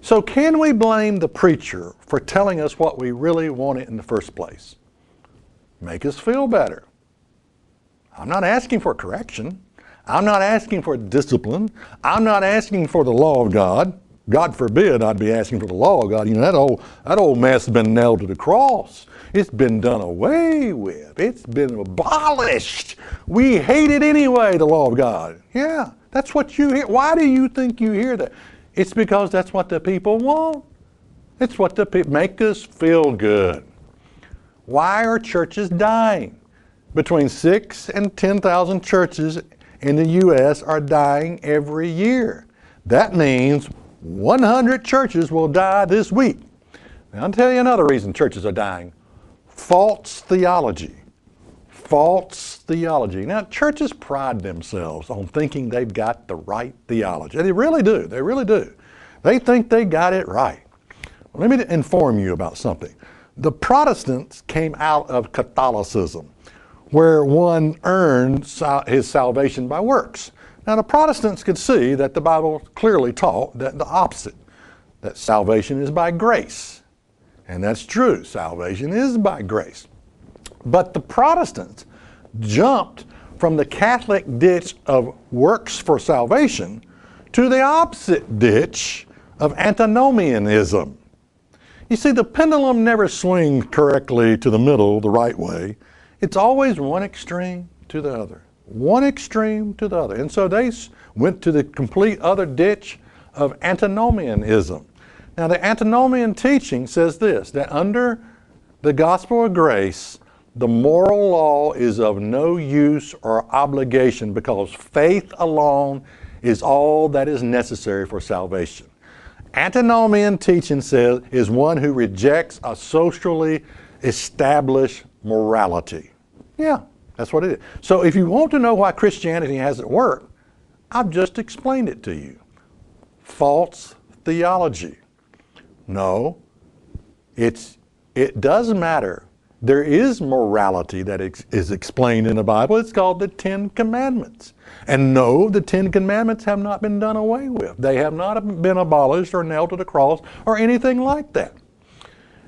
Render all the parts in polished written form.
So can we blame the preacher for telling us what we really wanted in the first place? Make us feel better. I'm not asking for correction. I'm not asking for discipline. I'm not asking for the law of God. God forbid I'd be asking for the law of God. You know, that old mess has been nailed to the cross. It's been done away with. It's been abolished. We hate it anyway, the law of God. Yeah, that's what you hear. Why do you think you hear that? It's because that's what the people want. It's what the people make us feel good. Why are churches dying? Between 6,000 and 10,000 churches in the U.S. are dying every year. That means 100 churches will die this week. Now, I'll tell you another reason churches are dying. False theology. False theology. Now, churches pride themselves on thinking they've got the right theology. They really do. They really do. They think they got it right. Let me inform you about something. The Protestants came out of Catholicism, where one earned his salvation by works. Now, the Protestants could see that the Bible clearly taught that the opposite, that salvation is by grace. And that's true. Salvation is by grace. But the Protestants jumped from the Catholic ditch of works for salvation to the opposite ditch of antinomianism. You see, the pendulum never swings correctly to the middle, the right way. It's always one extreme to the other. One extreme to the other. And so they went to the complete other ditch of antinomianism. Now, the antinomian teaching says this, that under the gospel of grace, the moral law is of no use or obligation because faith alone is all that is necessary for salvation. Antinomian teaching says is one who rejects a socially established morality. Yeah, that's what it is. So if you want to know why Christianity hasn't worked, I've just explained it to you. False theology. No, it does matter. There is morality that is explained in the Bible. It's called the Ten Commandments. And no, the Ten Commandments have not been done away with. They have not been abolished or nailed to the cross or anything like that.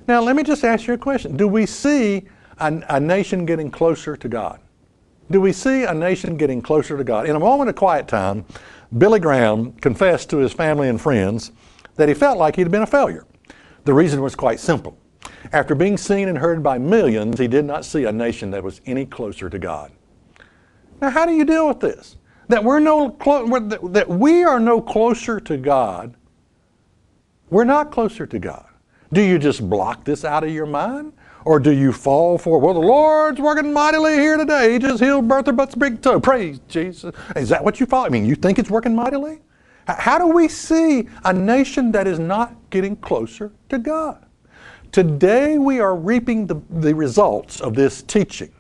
Now, let me just ask you a question. Do we see a nation getting closer to God? Do we see a nation getting closer to God? In a moment of quiet time, Billy Graham confessed to his family and friends that he felt like he'd been a failure. The reason was quite simple. After being seen and heard by millions, he did not see a nation that was any closer to God. Now, how do you deal with this? That we are no closer to God. We're not closer to God. Do you just block this out of your mind? Or do you fall for, well, the Lord's working mightily here today. He just healed Bertha Butt's big toe. Praise Jesus. Is that what you follow? I mean, you think it's working mightily? How do we see a nation that is not getting closer to God? Today we are reaping the results of this teaching,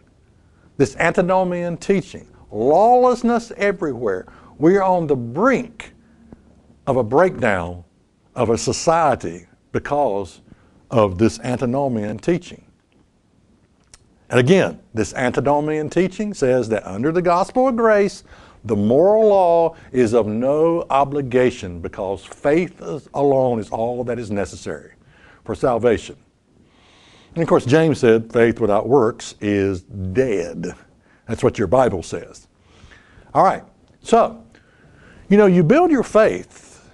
this antinomian teaching. Lawlessness everywhere. We are on the brink of a breakdown of a society because of this antinomian teaching. And again, this antinomian teaching says that under the gospel of grace, the moral law is of no obligation because faith alone is all that is necessary for salvation. And of course, James said faith without works is dead. That's what your Bible says. All right, so, you build your faith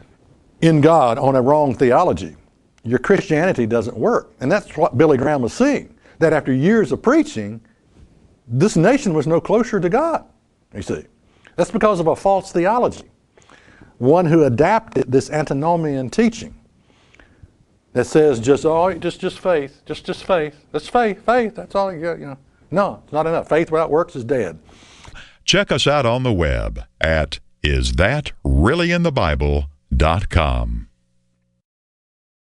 in God on a wrong theology. Your Christianity doesn't work. And that's what Billy Graham was seeing, that after years of preaching, this nation was no closer to God, you see. That's because of a false theology. One who adapted this antinomian teaching that says just faith, just faith. That's faith, that's all you got, No, it's not enough. Faith without works is dead. Check us out on the web at isthatreallyinthebible.com.